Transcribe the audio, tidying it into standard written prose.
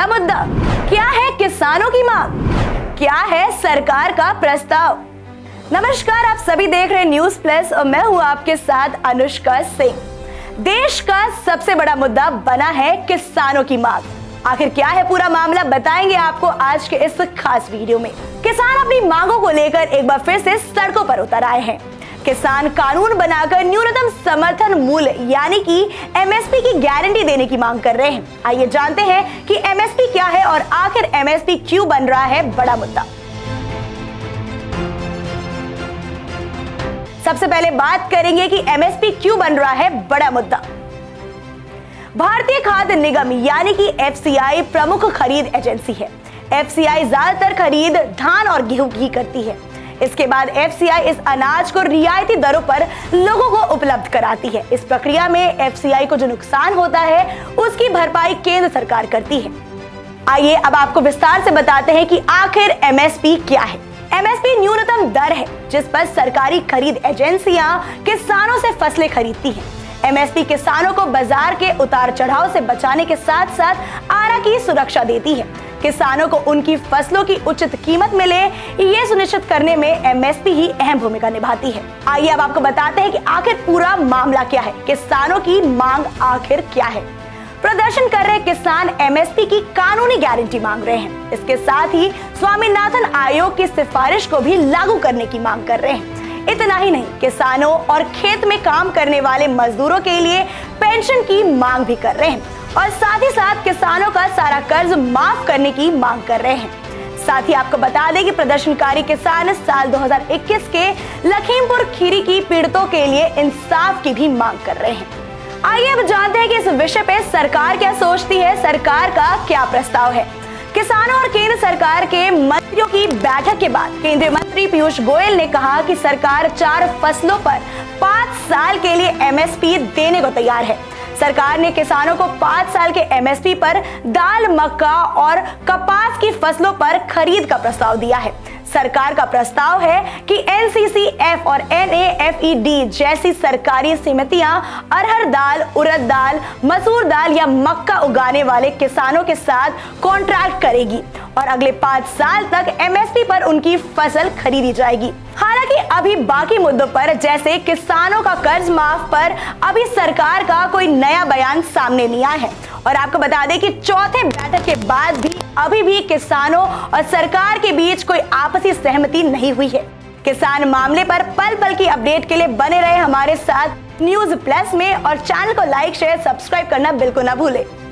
बड़ा मुद्दा, क्या है किसानों की मांग, क्या है सरकार का प्रस्ताव। नमस्कार, आप सभी देख रहे हैं न्यूज प्लस और मैं हूं आपके साथ अनुष्का सिंह। देश का सबसे बड़ा मुद्दा बना है किसानों की मांग। आखिर क्या है पूरा मामला, बताएंगे आपको आज के इस खास वीडियो में। किसान अपनी मांगों को लेकर एक बार फिर से सड़कों पर उतर आए हैं। किसान कानून बनाकर न्यूनतम समर्थन मूल्य यानी कि एमएसपी की गारंटी देने की मांग कर रहे हैं। आइए जानते हैं कि एमएसपी क्या है और आखिर एमएसपी क्यों बन रहा है बड़ा मुद्दा। सबसे पहले बात करेंगे कि एमएसपी क्यों बन रहा है बड़ा मुद्दा। भारतीय खाद्य निगम यानी कि एफसीआई प्रमुख खरीद एजेंसी है। एफसीआई ज्यादातर खरीद धान और गेहूं की करती है। इसके बाद एफसीआई इस अनाज को रियायती दरों पर लोगों को उपलब्ध कराती है। इस प्रक्रिया में एफसीआई को जो नुकसान होता है उसकी भरपाई केंद्र सरकार करती है। आइए अब आपको विस्तार से बताते हैं कि आखिर एमएसपी क्या है। एमएसपी न्यूनतम दर है जिस पर सरकारी खरीद एजेंसियां किसानों से फसलें खरीदती हैं। एमएसपी किसानों को बाजार के उतार चढ़ाव से बचाने के साथ साथ आरा की सुरक्षा देती है। किसानों को उनकी फसलों की उचित कीमत मिले, ये सुनिश्चित करने में एमएसपी ही अहम भूमिका निभाती है। आइए अब आपको बताते हैं कि आखिर पूरा मामला क्या है, किसानों की मांग आखिर क्या है। प्रदर्शन कर रहे किसान एमएसपी की कानूनी गारंटी मांग रहे हैं। इसके साथ ही स्वामीनाथन आयोग की सिफारिश को भी लागू करने की मांग कर रहे हैं। इतना ही नहीं, किसानों और खेत में काम करने वाले मजदूरों के लिए पेंशन की मांग भी कर रहे हैं और साथ ही साथ किसानों का सारा कर्ज माफ करने की मांग कर रहे हैं। साथ ही आपको बता दें कि प्रदर्शनकारी किसान साल 2021 के लखीमपुर खीरी की पीड़ितों के लिए इंसाफ की भी मांग कर रहे हैं। आइए अब जानते हैं कि इस विषय पे सरकार क्या सोचती है, सरकार का क्या प्रस्ताव है। किसानों और केंद्र सरकार के मंत्रियों की बैठक के बाद केंद्रीय मंत्री पीयूष गोयल ने कहा कि सरकार 4 फसलों पर 5 साल के लिए एमएसपी देने को तैयार है। सरकार ने किसानों को 5 साल के एमएसपी पर दाल, मक्का और कपास की फसलों पर खरीद का प्रस्ताव दिया है। सरकार का प्रस्ताव है कि एनसीसीएफ और एनएफईडी जैसी सरकारी समितियां अरहर दाल, उड़द दाल, मसूर दाल या मक्का उगाने वाले किसानों के साथ कॉन्ट्रैक्ट करेगी और अगले 5 साल तक एमएसपी पर उनकी फसल खरीदी जाएगी। हालांकि अभी बाकी मुद्दों पर जैसे किसानों का कर्ज माफ पर अभी सरकार का कोई नया बयान सामने नहीं आया है और आपको बता दें कि चौथे बैठक के बाद भी अभी भी किसानों और सरकार के बीच कोई आपसी सहमति नहीं हुई है। किसान मामले पर पल पल की अपडेट के लिए बने रहे हमारे साथ न्यूज प्लस में और चैनल को लाइक, शेयर, सब्सक्राइब करना बिल्कुल ना भूले।